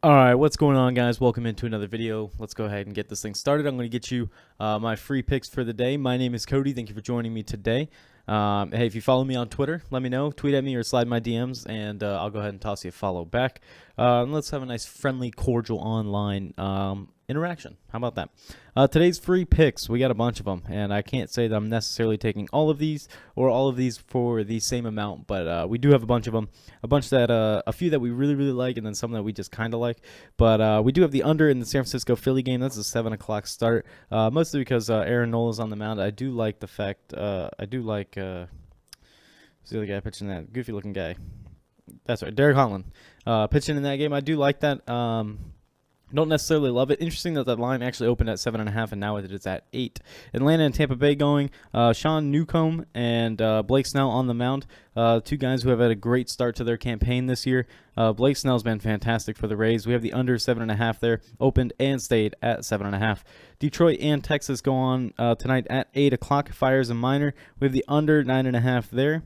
Alright, what's going on, guys? Welcome into another video. Let's go ahead and get this thing started. I'm going to get you my free picks for the day. My name is Cody. Thank you for joining me today. Hey, if you follow me on Twitter, let me know. Tweet at me or slide my DMs, and I'll go ahead and toss you a follow back. Let's have a nice, friendly, cordial online interaction. How about that? Today's free picks, we got a bunch of them, and I can't say that I'm necessarily taking all of these for the same amount, but we do have a bunch of them. A few that we really like, and then some that we just kind of like. But we do have the under in the San Francisco Philly game. That's a 7 o'clock start, mostly because Aaron Nola's on the mound. I do like the fact, who's the other guy pitching, that goofy looking guy? That's right, Derek Holland pitching in that game. I do like that. Don't necessarily love it. Interesting that that line actually opened at 7.5, and now it is at 8. Atlanta and Tampa Bay going. Sean Newcomb and Blake Snell on the mound. Two guys who have had a great start to their campaign this year. Blake Snell's been fantastic for the Rays. We have the under 7.5 there, opened and stayed at 7.5. Detroit and Texas go on tonight at 8 o'clock. Fires and Minor. We have the under 9.5 there.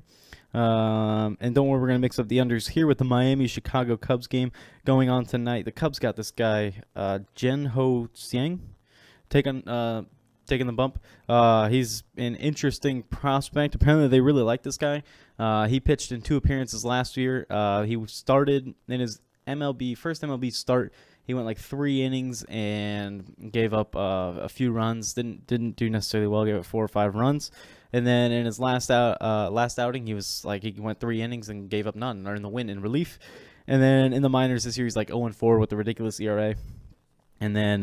And don't worry, we're going to mix up the unders here with the Miami-Chicago Cubs game going on tonight. The Cubs got this guy, Jin-Ho Tseng, taking the bump. He's an interesting prospect. Apparently, they really like this guy. He pitched in 2 appearances last year. He started in his first MLB start. He went like 3 innings and gave up a few runs. Didn't do necessarily well. Gave up 4 or 5 runs. And then in his last outing, he went 3 innings and gave up none, or in the win in relief. And then in the minors this year, he's like 0-4 with a ridiculous ERA. And then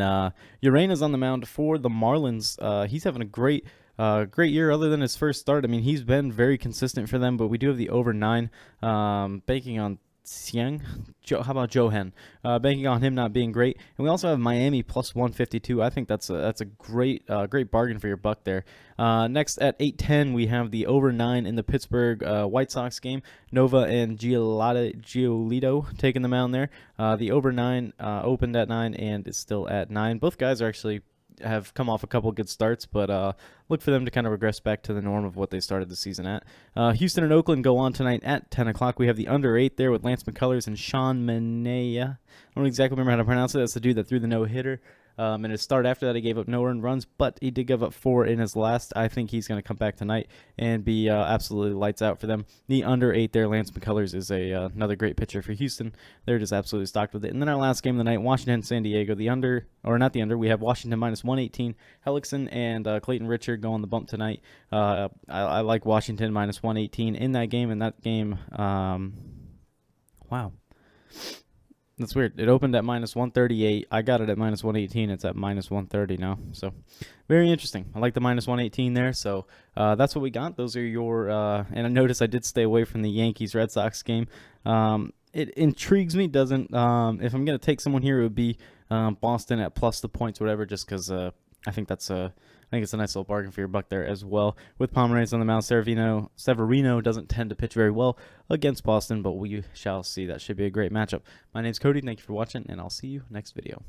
Urena's on the mound for the Marlins. He's having a great year other than his first start. I mean, he's been very consistent for them, but we do have the over 9, banking on Xiang. How about Johan? Banking on him not being great. And we also have Miami plus 152. I think that's a great bargain for your buck there. Next at 8:10, we have the over 9 in the Pittsburgh White Sox game. Nova and Giolito taking the mound there. The over 9 opened at 9 and is still at 9. Both guys are actually have come off a couple good starts, but look for them to kind of regress back to the norm of what they started the season at. Houston and Oakland go on tonight at 10 o'clock. We have the under 8 there with Lance McCullers and Sean Manaea. I don't exactly remember how to pronounce it. That's the dude that threw the no-hitter. And his start after that, he gave up no earned runs, but he did give up 4 in his last. I think he's going to come back tonight and be absolutely lights out for them. The under 8 there, Lance McCullers, is another great pitcher for Houston. They're just absolutely stocked with it. And then our last game of the night, Washington, San Diego. The under, or not the under, we have Washington minus 118. Hellickson and Clayton Richard go on the bump tonight. I like Washington minus 118 in that game. In that game, wow. That's weird. It opened at minus 138. I got it at minus 118. It's at minus 130 now. So, very interesting. I like the minus 118 there. So, that's what we got. Those are your, and I noticed I did stay away from the Yankees-Red Sox game. It intrigues me. Doesn't, if I'm going to take someone here, it would be Boston at plus the points, whatever, just because I think it's a nice little bargain for your buck there as well. With Pomeranz on the mound, Severino doesn't tend to pitch very well against Boston, but we shall see. That should be a great matchup. My name's Cody. Thank you for watching, and I'll see you next video.